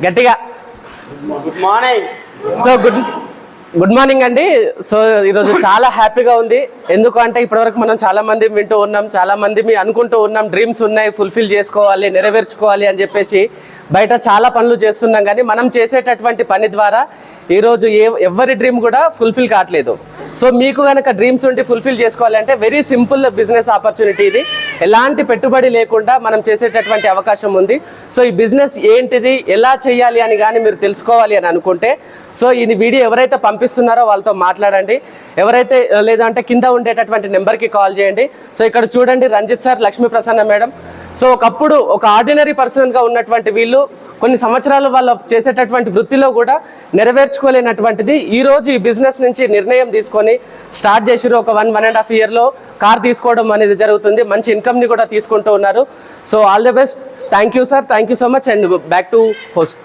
గట్టిగా so good morning అండి. So ఈరోజు చాలా హ్యాపీగా ఉంది. ఎందుకంటే ఇప్పటివరకు మనం చాలా మంది వింటూ ఉన్నాం, చాలా మంది అనుకుంటూ ఉన్నాం డ్రీమ్స్ ఉన్నాయి, ఫుల్ఫిల్ చేసుకోవాలి, నెరవేర్చుకోవాలి అని చెప్పేసి బయట చాలా పనులు చేస్తున్నాం. కానీ మనం చేసేటటువంటి పని ద్వారా ఈరోజు ఎవరి డ్రీమ్ కూడా ఫుల్ఫిల్ కావట్లేదు. సో మీకు కనుక డ్రీమ్స్ ఉండి ఫుల్ఫిల్ చేసుకోవాలంటే వెరీ సింపుల్ బిజినెస్ ఆపర్చునిటీ ఇది. ఎలాంటి పెట్టుబడి లేకుండా మనం చేసేటటువంటి అవకాశం ఉంది. సో ఈ బిజినెస్ ఏంటిది, ఎలా చేయాలి అని కానీ మీరు తెలుసుకోవాలి అని అనుకుంటే సో ఈ వీడియో ఎవరైతే పంపిస్తున్నారో వాళ్ళతో మాట్లాడండి. ఎవరైతే లేదంటే కింద ఉండేటటువంటి నెంబర్కి కాల్ చేయండి. సో ఇక్కడ చూడండి, Ranjith sir, Lakshmi Prasanna madam. So ఒకప్పుడు ఒక ఆర్డినరీ పర్సన్గా ఉన్నటువంటి వీళ్ళు కొన్ని సంవత్సరాలు వాళ్ళు చేసేటటువంటి వృత్తిలో కూడా నెరవేర్చుకోలేనటువంటిది ఈరోజు ఈ బిజినెస్ నుంచి నిర్ణయం తీసుకొని స్టార్ట్ చేసిరు. ఒక 1.5 ఇయర్లో కార్ తీసుకోవడం అనేది జరుగుతుంది. మంచి ఇన్కమ్ని కూడా తీసుకుంటూ ఉన్నారు. So all the best. Thank you sir, thank you so much. And back to host.